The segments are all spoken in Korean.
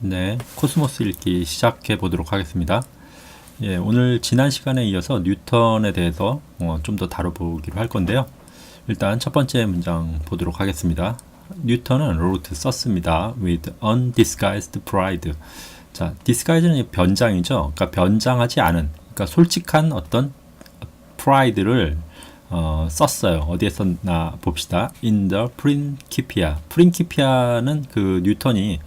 네, 코스모스 읽기 시작해 보도록 하겠습니다. 예, 오늘 지난 시간에 이어서 뉴턴에 대해서 좀 더 다뤄보기로 할 건데요. 일단 첫 번째 문장 보도록 하겠습니다. 뉴턴은 wrote 썼습니다. with undisguised pride. 자, disguise는 변장이죠. 그러니까 변장하지 않은, 그러니까 솔직한 어떤 pride를 썼어요. 어디에 썼나 봅시다. in the Principia. Principia는 그 뉴턴이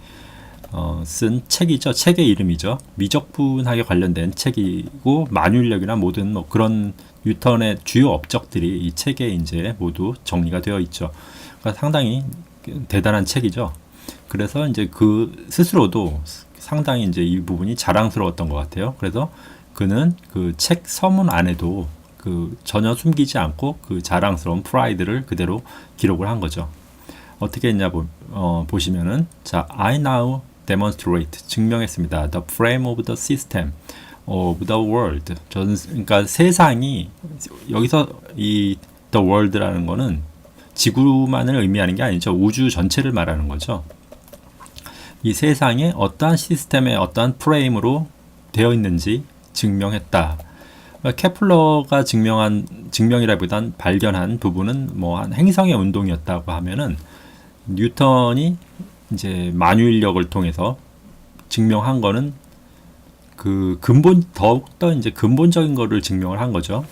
쓴 책이죠. 책의 이름이죠. 미적분학에 관련된 책이고 만유인력이나 모든 뭐 그런 뉴턴의 주요 업적들이 이 책에 이제 모두 정리가 되어 있죠. 그러니까 상당히 대단한 책이죠. 그래서 이제 그 스스로도 상당히 이제 이 부분이 자랑스러웠던 것 같아요. 그래서 그는 그 책 서문 안에도 그 전혀 숨기지 않고 그 자랑스러운 프라이드를 그대로 기록을 한 거죠. 어떻게 했냐 보시면은 자, I now demonstrate 증명했습니다. The frame of the system of the world. 그러니까 세상이 여기서 이 the world라는 거는 지구만을 의미하는 게 아니죠. 우주 전체를 말하는 거죠. 이 세상에 어떠한 시스템의 어떠한 프레임으로 되어 있는지 증명했다. 그러니까 케플러가 증명이라기보단 발견한 부분은 뭐 한 행성의 운동이었다고 하면은 뉴턴이 이제 만유인력을 통해서 증명한 거는 그 더욱더 이제 근본적인 거를 증명을 한 거죠.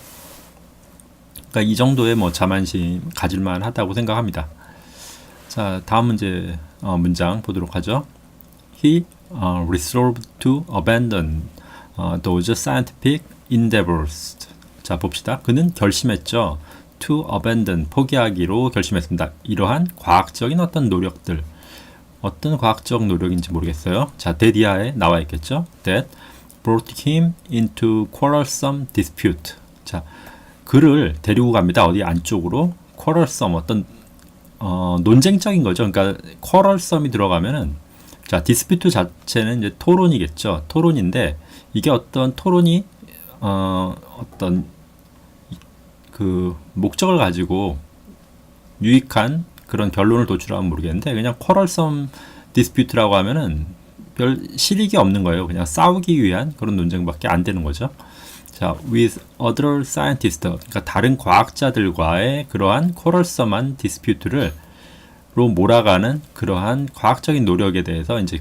그러니까 이 정도의 뭐 자만심 가질만 하다고 생각합니다. 자, 다음 문장 보도록 하죠. He resolved to abandon those scientific endeavors. 자, 봅시다. 그는 결심했죠. to abandon, 포기하기로 결심했습니다. 이러한 과학적인 어떤 노력들, 어떤 과학적 노력인지 모르겠어요. 자, that 이하에 나와 있겠죠. that brought him into quarrelsome dispute. 자, 그를 데리고 갑니다. 어디 안쪽으로 quarrelsome, 어떤 논쟁적인 거죠. 그러니까 quarrelsome이 들어가면은 자, dispute 자체는 이제 토론이겠죠. 토론인데 이게 어떤 토론이 어떤 그 목적을 가지고 유익한 그런 결론을 도출하면 모르겠는데 그냥 quarrelsome dispute라고 하면은 별 실익이 없는 거예요. 그냥 싸우기 위한 그런 논쟁밖에 안 되는 거죠. 자, with other scientists, 그러니까 다른 과학자들과의 그러한 quarrelsome한 dispute를 로 몰아가는 그러한 과학적인 노력에 대해서 이제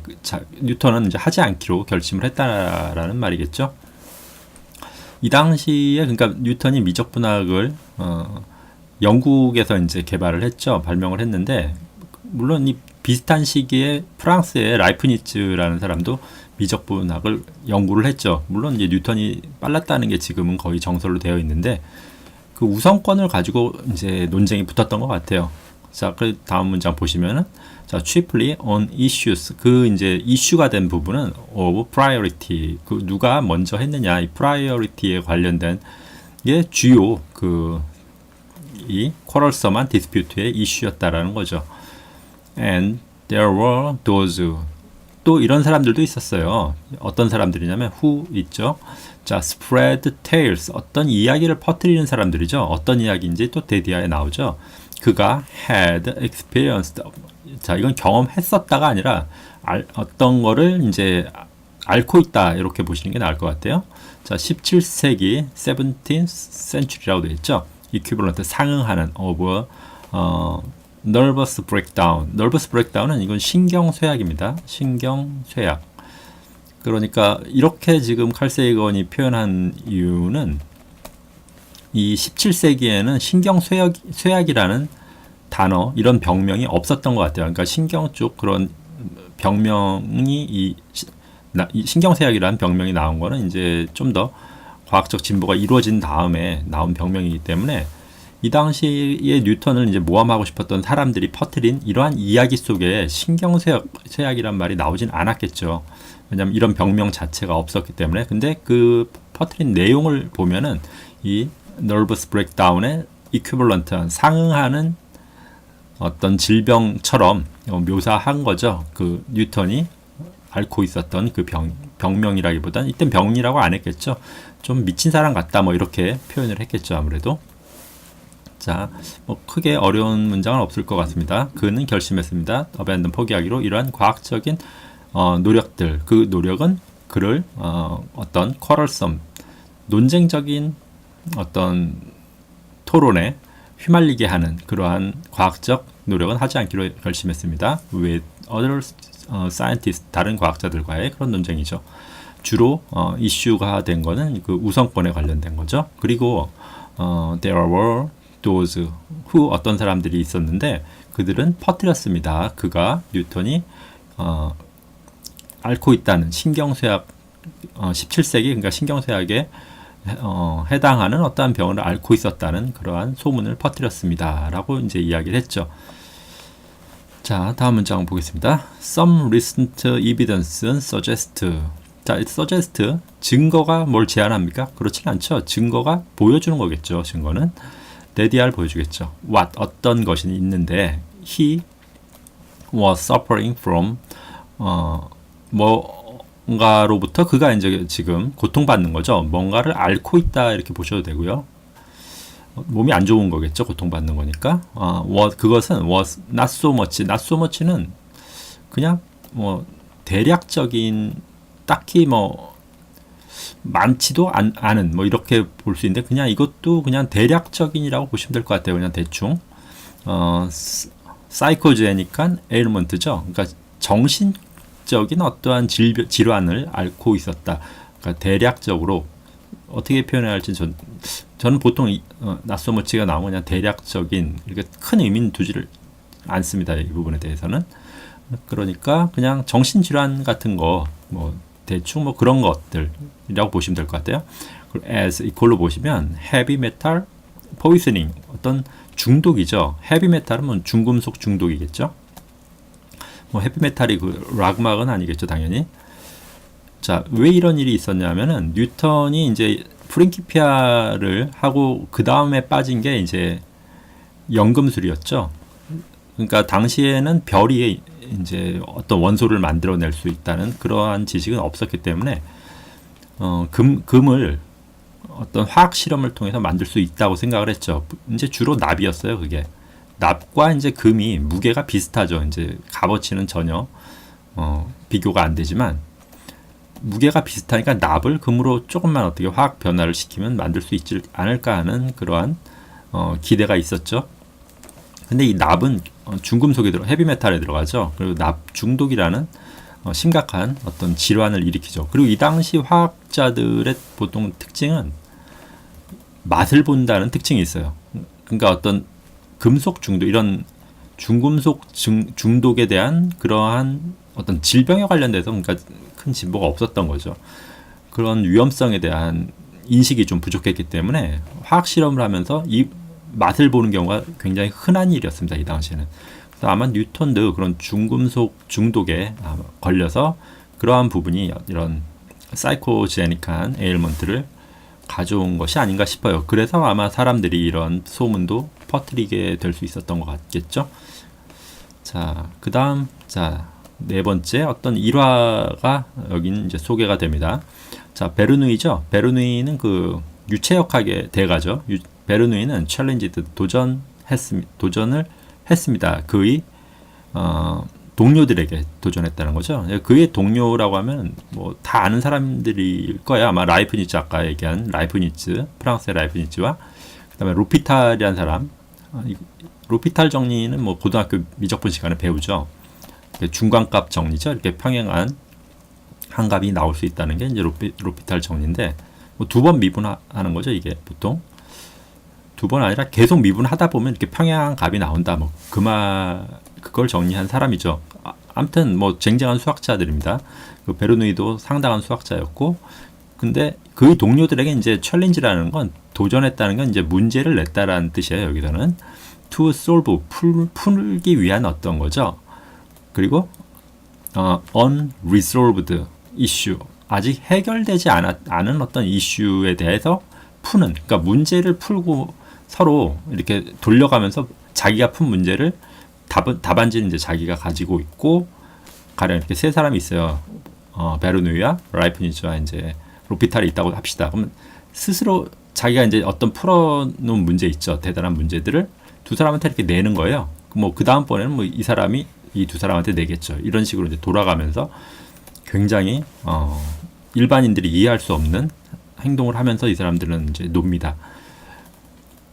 뉴턴은 이제 하지 않기로 결심을 했다라는 말이겠죠. 이 당시에 그러니까 뉴턴이 미적분학을 영국에서 이제 개발을 했죠. 발명을 했는데 물론 이 비슷한 시기에 프랑스의 라이프니츠라는 사람도 미적분학을 연구를 했죠. 물론 이제 뉴턴이 빨랐다는 게 지금은 거의 정설로 되어 있는데 그 우선권을 가지고 이제 논쟁이 붙었던 것 같아요. 자, 그 다음 문장 보시면은 자, chiefly on issues, 그 이제 이슈가 된 부분은 of priority, 그 누가 먼저 했느냐, 이 priority에 관련된 게 주요 이 quarrelsome한 dispute의 이슈였다라는 거죠. And there were those, 또 이런 사람들도 있었어요. 어떤 사람들이냐면 who 있죠. 자, spread tales, 어떤 이야기를 퍼뜨리는 사람들이죠. 어떤 이야기인지 또 데디아에 나오죠. 그가 had experienced, 자, 이건 경험했었다가 아니라 어떤 거를 이제 앓고 있다, 이렇게 보시는 게 나을 것 같아요. 자, 17세기 17th century라고 되어 있죠. equivalent, 상응하는 of nervous breakdown. nervous breakdown은 이건 신경쇠약입니다. 신경쇠약. 그러니까 이렇게 지금 칼 세이건이 표현한 이유는 이 17세기에는 신경쇠약이라는 단어, 이런 병명이 없었던 것 같아요. 그러니까 신경 쪽 그런 병명이 이 신경쇠약이라는 병명이 나온 거는 이제 좀 더 과학적 진보가 이루어진 다음에 나온 병명이기 때문에 이 당시에 뉴턴을 이제 모함하고 싶었던 사람들이 퍼뜨린 이러한 이야기 속에 신경쇠약이란 말이 나오진 않았겠죠. 왜냐하면 이런 병명 자체가 없었기 때문에. 근데 그 퍼뜨린 내용을 보면은 이 nervous breakdown의 equivalent한 상응하는 어떤 질병처럼 묘사한 거죠. 그 뉴턴이 앓고 있었던 그 병명이라기보다는 이땐 병이라고 안 했겠죠. 좀 미친 사람 같다 뭐 이렇게 표현을 했겠죠. 아무래도. 자, 뭐 크게 어려운 문장은 없을 것 같습니다. 그는 결심했습니다. abandon, 포기하기로 이러한 과학적인 노력들, 그 노력은 그를 어떤 quarrelsome, 논쟁적인 어떤 토론에 휘말리게 하는 그러한 과학적 노력은 하지 않기로 결심했습니다. with other scientists, 다른 과학자들과의 그런 논쟁이죠. 주로 이슈가 된 거는 그 우선권에 관련된 거죠. 그리고 there were those who, 어떤 사람들이 있었는데 그들은 퍼뜨렸습니다. 그가 뉴턴이 앓고 있다는 신경쇠약, 17세기, 그러니까 신경쇠약에 해당하는 어떠한 병을 앓고 있었다는 그러한 소문을 퍼뜨렸습니다. 라고 이제 이야기를 했죠. 자, 다음 문장 보겠습니다. Some recent evidence suggest. 자, suggest, 증거가 뭘 제안합니까? 그렇지는 않죠. 증거가 보여주는 거겠죠. 증거는 DDR 보여주겠죠. What, 어떤 것이 있는데 he was suffering from 뭔가로부터 그가 이제 지금 고통받는 거죠. 뭔가를 앓고 있다 이렇게 보셔도 되고요. 몸이 안 좋은 거겠죠. 고통받는 거니까. 그것은 was not so much. not so much는 그냥 뭐 대략적인, 딱히 뭐 많지도 않은 뭐 이렇게 볼 수 있는데, 그냥 이것도 그냥 대략적인이라고 보시면 될 것 같아요. 그냥 대충. 사이코제니까 에일먼트죠. 그러니까 정신적인 어떠한 질환을 앓고 있었다. 그러니까 대략적으로 어떻게 표현해야 할지 저는 보통 낫소머치가 나오면 그냥 대략적인, 이렇게 큰 의미는 두지를 않습니다. 이 부분에 대해서는. 그러니까 그냥 정신질환 같은 거, 뭐 대충 뭐 그런 것들이라고 보시면 될 것 같아요. as 이걸로 보시면 heavy metal poisoning, 어떤 중독이죠. 헤비 메탈은 뭐 중금속 중독이겠죠. 뭐 헤비 메탈이 그 락막은 아니겠죠, 당연히. 자, 왜 이런 일이 있었냐면은 뉴턴이 이제 프린키피아를 하고 그 다음에 빠진 게 이제 연금술이었죠. 그러니까 당시에는 별이 이제 어떤 원소를 만들어낼 수 있다는 그러한 지식은 없었기 때문에 금을 어떤 화학 실험을 통해서 만들 수 있다고 생각을 했죠. 이제 주로 납이었어요, 그게. 납과 이제 금이 무게가 비슷하죠. 이제 값어치는 전혀 비교가 안 되지만 무게가 비슷하니까 납을 금으로 조금만 어떻게 화학 변화를 시키면 만들 수 있지 않을까 하는 그러한 기대가 있었죠. 근데 이 납은 중금속에 헤비메탈에 들어가죠. 그리고 납 중독이라는 심각한 어떤 질환을 일으키죠. 그리고 이 당시 화학자들의 보통 특징은 맛을 본다는 특징이 있어요. 그러니까 어떤 금속 중독, 이런 중금속 중독에 대한 그러한 어떤 질병에 관련돼서 그러니까 큰 진보가 없었던 거죠. 그런 위험성에 대한 인식이 좀 부족했기 때문에 화학 실험을 하면서 이 맛을 보는 경우가 굉장히 흔한 일이었습니다. 이 당시에는. 그래서 아마 뉴턴도 그런 중금속 중독에 걸려서 그러한 부분이 이런 사이코제닉한 에일먼트를 가져온 것이 아닌가 싶어요. 그래서 아마 사람들이 이런 소문도 퍼뜨리게 될 수 있었던 것 같겠죠. 자, 그 다음, 자, 네 번째 어떤 일화가 여긴 이제 소개가 됩니다. 자, 베르누이죠. 베르누이는 그 유체역학의 대가죠. 베르누이는 도전을 했습니다. 그의 동료들에게 도전했다는 거죠. 그의 동료라고 하면 뭐 다 아는 사람들일 거예요. 아마 라이프니츠, 아까 얘기한 라이프니츠, 프랑스의 라이프니츠와 그다음에 로피탈이라는 사람. 로피탈 정리는 뭐 고등학교 미적분 시간에 배우죠. 중간값 정리죠. 이렇게 평행한 한 값이 나올 수 있다는 게 이제 로피탈 정리인데, 뭐 두 번 미분하는 거죠. 이게 보통 두 번 아니라 계속 미분하다 보면 이렇게 평행한 값이 나온다. 뭐 그걸 정리한 사람이죠. 아무튼 뭐 쟁쟁한 수학자들입니다. 그 베르누이도 상당한 수학자였고, 근데 그 동료들에게 이제 챌린지라는 건, 도전했다는 건 이제 문제를 냈다라는 뜻이에요. 여기서는 to solve, 풀기 위한 어떤 거죠. 그리고 unresolved issue, 아직 해결되지 않은 어떤 이슈에 대해서 푸는, 그러니까 문제를 풀고 서로 이렇게 돌려가면서 자기가 푼 문제를 답안지는 이제 자기가 가지고 있고, 가령 이렇게 세 사람이 있어요. 베르누이와 라이프니츠와 이제 로피탈이 있다고 합시다. 그러면 스스로 자기가 이제 어떤 풀어놓은 문제 있죠. 대단한 문제들을 두 사람한테 이렇게 내는 거예요. 뭐 그 다음번에는 뭐 이 사람이 이 두 사람한테 내겠죠. 이런 식으로 이제 돌아가면서 굉장히 일반인들이 이해할 수 없는 행동을 하면서 이 사람들은 이제 놉니다.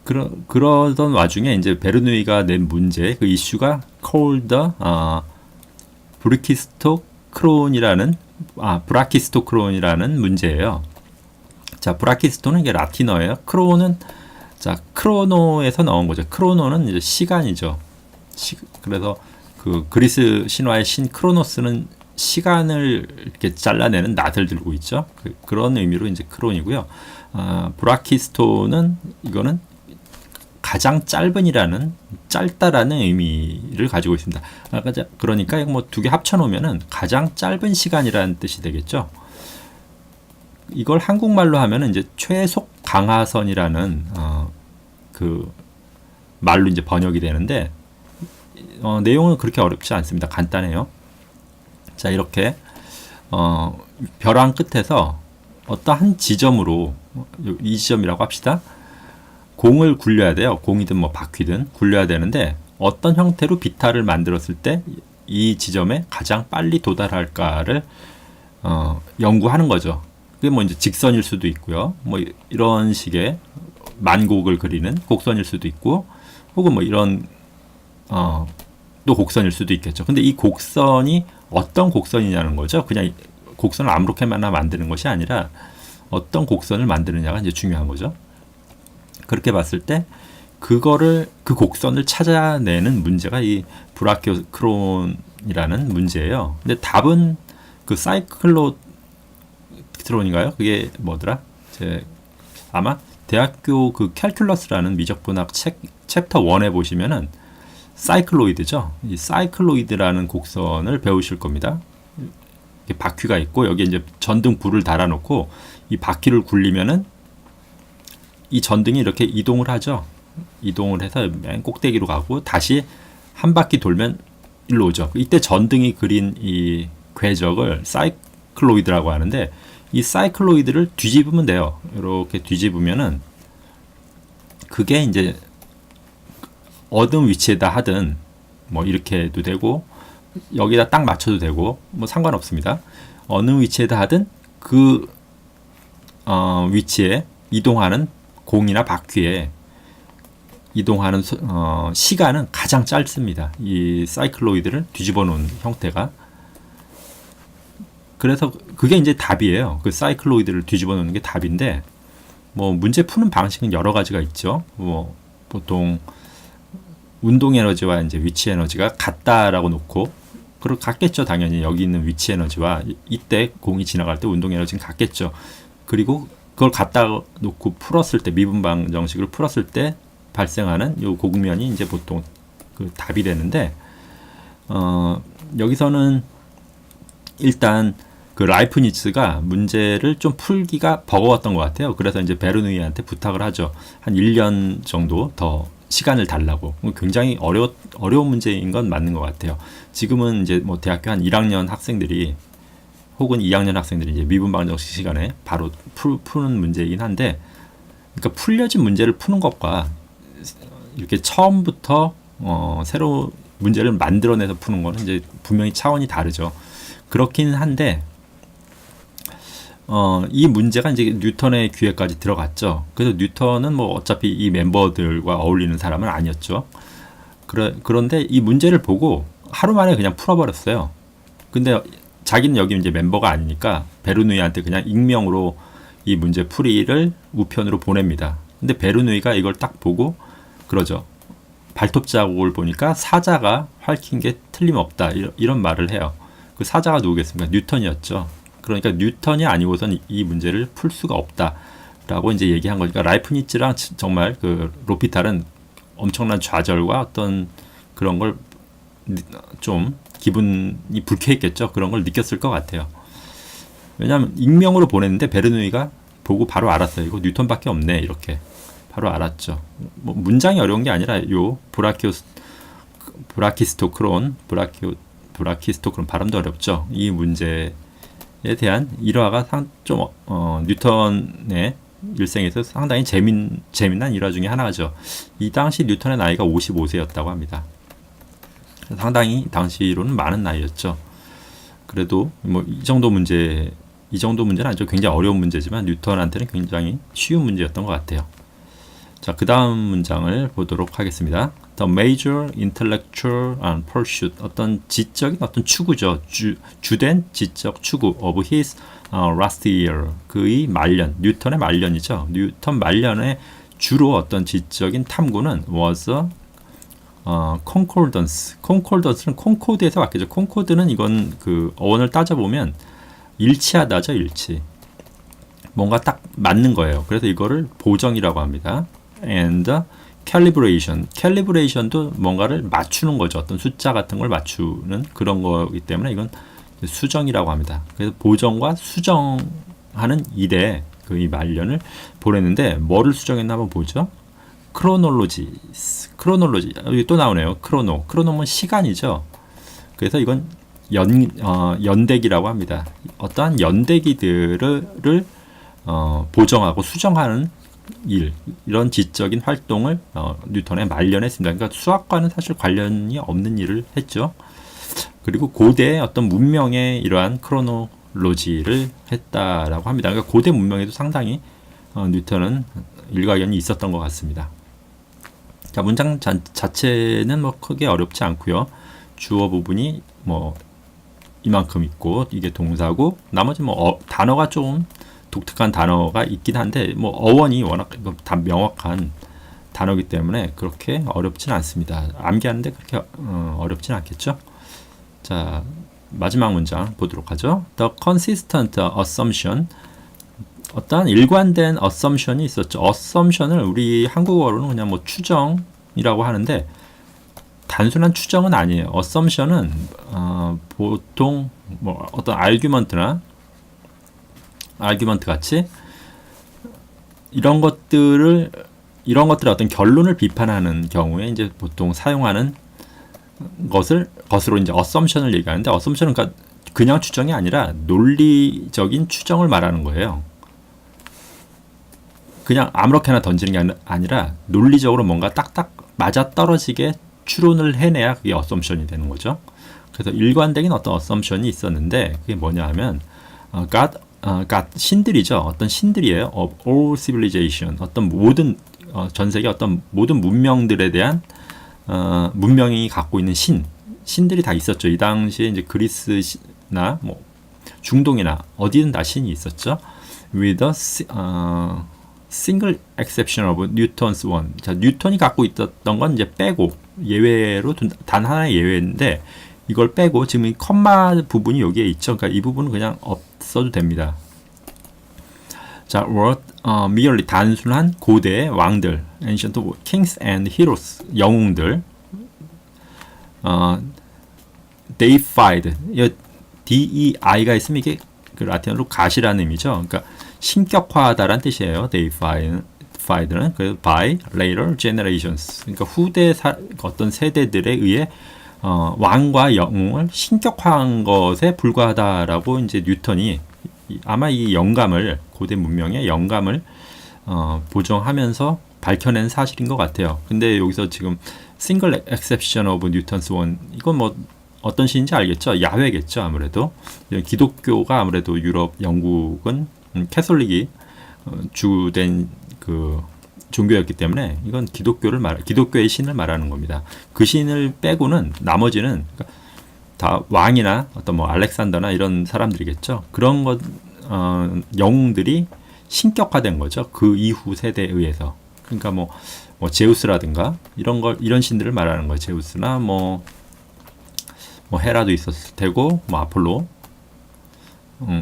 그러던 와중에 이제 베르누이가 낸 문제, 그 이슈가 called 브라키스토크론이라는 문제예요. 자, 브라키스토는 이게 라틴어예요. 크론은 자, 크로노에서 나온 거죠. 크로노는 이제 시간이죠. 그래서 그 그리스 신화의 신 크로노스는 시간을 이렇게 잘라내는 낫을 들고 있죠. 그런 의미로 이제 크론이고요. 브라키스토는 이거는 가장 짧다라는 의미를 가지고 있습니다. 그러니까 뭐 두 개 합쳐놓으면은 가장 짧은 시간이라는 뜻이 되겠죠. 이걸 한국말로 하면은 이제 최속 강하선이라는 그 말로 이제 번역이 되는데 내용은 그렇게 어렵지 않습니다. 간단해요. 자, 이렇게 벼랑 끝에서 어떠한 지점으로 이 지점이라고 합시다. 공을 굴려야 돼요. 공이든 뭐 바퀴든 굴려야 되는데 어떤 형태로 비탈을 만들었을 때 이 지점에 가장 빨리 도달할까를 연구하는 거죠. 그게 뭐 이제 직선일 수도 있고요. 뭐 이런 식의 만곡을 그리는 곡선일 수도 있고, 혹은 뭐 이런 또 곡선일 수도 있겠죠. 근데 이 곡선이 어떤 곡선이냐는 거죠. 그냥 곡선을 아무렇게나 만드는 것이 아니라 어떤 곡선을 만드느냐가 이제 중요한 거죠. 그렇게 봤을 때 그 곡선을 찾아내는 문제가 이 브라키오크론이라는 문제예요. 근데 답은 그 사이클로트론인가요? 그게 뭐더라? 아마 대학교 그 캘큘러스라는 미적분학 챕터 1에 보시면은 사이클로이드죠. 이 사이클로이드라는 곡선을 배우실 겁니다. 바퀴가 있고 여기에 이제 전등 불을 달아놓고 이 바퀴를 굴리면은 이 전등이 이렇게 이동을 하죠. 이동을 해서 맨 꼭대기로 가고 다시 한 바퀴 돌면 일로 오죠. 이때 전등이 그린 이 궤적을 사이클로이드라고 하는데, 이 사이클로이드를 뒤집으면 돼요. 이렇게 뒤집으면은 그게 이제 어느 위치에다 하든 뭐 이렇게 해도 되고 여기다 딱 맞춰도 되고 뭐 상관없습니다. 어느 위치에다 하든 그 위치에 이동하는 공이나 바퀴에 이동하는 시간은 가장 짧습니다. 이 사이클로이드를 뒤집어 놓은 형태가. 그래서 그게 이제 답이에요. 그 사이클로이드를 뒤집어 놓는 게 답인데, 뭐 문제 푸는 방식은 여러 가지가 있죠. 뭐 보통 운동 에너지와 이제 위치 에너지가 같다라고 놓고, 같겠죠. 당연히 여기 있는 위치 에너지와 이때 공이 지나갈 때 운동 에너지는 같겠죠. 그리고 그걸 갖다 놓고 풀었을 때, 미분방 정식을 풀었을 때 발생하는 요 곡면이 이제 보통 그 답이 되는데, 여기서는 일단 그 라이프니츠가 문제를 좀 풀기가 버거웠던 것 같아요. 그래서 이제 베르누이한테 부탁을 하죠. 한 1년 정도 더 시간을 달라고. 굉장히 어려운 문제인 건 맞는 것 같아요. 지금은 이제 뭐 대학교 한 1학년 학생들이 혹은 2학년 학생들이 이제 미분방 정식 시간에 바로 푸는 문제이긴 한데, 그러니까 풀려진 문제를 푸는 것과 이렇게 처음부터 새로 문제를 만들어내서 푸는 거는 이제 분명히 차원이 다르죠. 그렇긴 한데 이 문제가 이제 뉴턴의 귀에까지 들어갔죠. 그래서 뉴턴은 뭐 어차피 이 멤버들과 어울리는 사람은 아니었죠. 그런데 이 문제를 보고 하루 만에 그냥 풀어버렸어요. 근데 자기는 여기 이제 멤버가 아니니까 베르누이한테 그냥 익명으로 이 문제 풀이를 우편으로 보냅니다. 근데 베르누이가 이걸 딱 보고 그러죠. 발톱 자국을 보니까 사자가 핥힌 게 틀림없다. 이런 말을 해요. 그 사자가 누구겠습니까? 뉴턴이었죠. 그러니까 뉴턴이 아니고선 이 문제를 풀 수가 없다라고 이제 얘기한 거니까, 라이프니츠랑 정말 그 로피탈은 엄청난 좌절과 어떤 그런 걸 좀 기분이 불쾌했겠죠. 그런 걸 느꼈을 것 같아요. 왜냐하면 익명으로 보냈는데 베르누이가 보고 바로 알았어요. 이거 뉴턴밖에 없네. 이렇게 바로 알았죠. 뭐 문장이 어려운 게 아니라 요 브라키스토크론 발음도 어렵죠. 이 문제에 대한 일화가 좀 뉴턴의 일생에서 상당히 재미난 일화 중에 하나죠. 이 당시 뉴턴의 나이가 55세였다고 합니다. 상당히 당시로는 많은 나이였죠. 그래도 뭐 이 정도 문제는 아니죠. 굉장히 어려운 문제지만 뉴턴한테는 굉장히 쉬운 문제였던 것 같아요. 자, 그 다음 문장을 보도록 하겠습니다. The major intellectual pursuit, 어떤 지적인 어떤 추구죠. 주된 지적 추구 of his last year, 그의 말년, 뉴턴의 말년이죠. 뉴턴 말년에 주로 어떤 지적인 탐구는 was concordance. concordance는 콩코드에서 왔겠죠. 콩코드는 이건 그 어원을 따져보면 일치하다죠, 일치. 뭔가 딱 맞는 거예요. 그래서 이거를 보정이라고 합니다. And calibration. calibration도 뭔가를 맞추는 거죠. 어떤 숫자 같은 걸 맞추는 그런 거기 때문에 이건 수정이라고 합니다. 그래서 보정과 수정하는 일에 그 이 말년을 보냈는데 뭐를 수정했나 한번 보죠. 크로놀로지. 여기 또 나오네요. 크로노면 시간이죠. 그래서 이건 연대기라고 합니다. 어떠한 연대기들을 보정하고 수정하는 일, 이런 지적인 활동을 뉴턴의 말년에 했습니다. 그러니까 수학과는 사실 관련이 없는 일을 했죠. 그리고 고대의 어떤 문명의 이러한 크로놀로지를 했다라고 합니다. 그러니까 고대 문명에도 상당히 뉴턴은 일가견이 있었던 것 같습니다. 자, 문장 자체는 뭐 크게 어렵지 않고요. 주어 부분이 뭐 이만큼 있고 이게 동사고 나머지 뭐 단어가 좀 독특한 단어가 있긴 한데 뭐 어원이 워낙 다 명확한 단어이기 때문에 그렇게 어렵진 않습니다. 암기하는데 그렇게 어렵진 않겠죠. 자, 마지막 문장 보도록 하죠. The consistent assumption, 어떠한 일관된 assumption이 있었죠. assumption을 우리 한국어로는 그냥 뭐 추정이라고 하는데 단순한 추정은 아니에요. assumption은 보통 뭐 어떤 아규먼트 같이 이런 것들의 어떤 결론을 비판하는 경우에 이제 보통 사용하는 것으로 이제 assumption을 얘기하는데, assumption은 그러니까 그냥 추정이 아니라 논리적인 추정을 말하는 거예요. 그냥 아무렇게나 던지는 게 아니라 논리적으로 뭔가 딱딱 맞아 떨어지게 추론을 해내야 그게 assumption이 되는 거죠. 그래서 일관된 어떤 assumption이 있었는데 그게 뭐냐 하면 God 신들이죠. 어떤 신들이에요. of all civilization, 어떤 모든 전 세계 어떤 모든 문명들에 대한 문명이 갖고 있는 신들이 다 있었죠. 이 당시에 이제 그리스나 뭐 중동이나 어디든 다 신이 있었죠. With a single exception of Newton's one. 자, 뉴턴이 갖고 있었던 건 이제 빼고 예외로 단 하나의 예외인데 이걸 빼고 지금 이 컴마 부분이 여기에 있죠. 그러니까 이 부분은 그냥 없어도 됩니다. 자, were merely 단순한 고대의 왕들, ancient kings and heroes, 영웅들. deified, DEI가 있으면 이게 그 라틴어로 가시라는 의미죠. 그러니까 신격화하다란 뜻이에요. deified는 그 by later generations. 그러니까 후대 어떤 세대들에 의해 왕과 영웅을 신격화한 것에 불과하다라고 이제 뉴턴이 아마 이 영감을 고대 문명의 영감을 보정하면서 밝혀낸 사실인 것 같아요. 근데 여기서 지금 single exception of Newton's one, 이건 뭐 어떤 시인지 알겠죠? 야훼겠죠, 아무래도. 기독교가 아무래도 유럽, 영국은 캐톨릭이 주된 그 종교였기 때문에 이건 기독교의 신을 말하는 겁니다. 그 신을 빼고는 나머지는 다 왕이나 어떤 뭐 알렉산더나 이런 사람들이겠죠. 그런 것 영웅들이 신격화된 거죠. 그 이후 세대에 의해서. 그러니까 뭐 제우스라든가 이런 신들을 말하는 거예요. 제우스나 뭐 헤라도 있었을 테고 뭐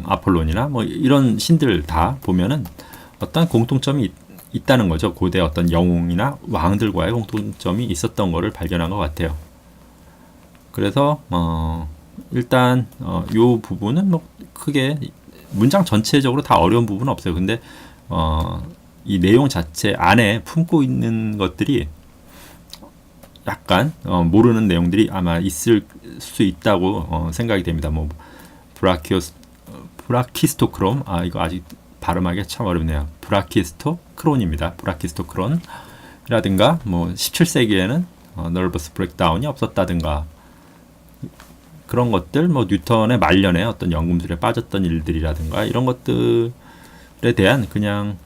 아폴론이나 뭐 이런 신들 다 보면은 어떤 공통점이 있다는 거죠. 고대 어떤 영웅이나 왕들과의 공통점이 있었던 거를 발견한 것 같아요. 그래서 일단 요 부분은 뭐 크게 문장 전체적으로 다 어려운 부분은 없어요. 근데 이 내용 자체 안에 품고 있는 것들이 약간 모르는 내용들이 아마 있을 수 있다고 생각이 됩니다. 뭐 브라키스토크롬, 이거 아직 발음하기 참 어렵네요. 브라키스토크론입니다. 브라키스토크론이라든가 뭐 17세기에는 nervous breakdown이 없었다든가 그런 것들, 뭐 뉴턴의 말년에 어떤 연금술에 빠졌던 일들이라든가 이런 것들에 대한 그냥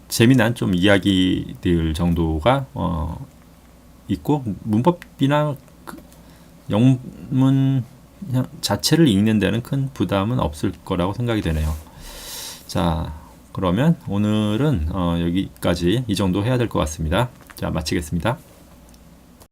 재미난 좀 이야기들 정도가 있고, 문법이나 영문 자체를 읽는 데는 큰 부담은 없을 거라고 생각이 되네요. 자, 그러면 오늘은 여기까지 이 정도 해야 될 것 같습니다. 자, 마치겠습니다.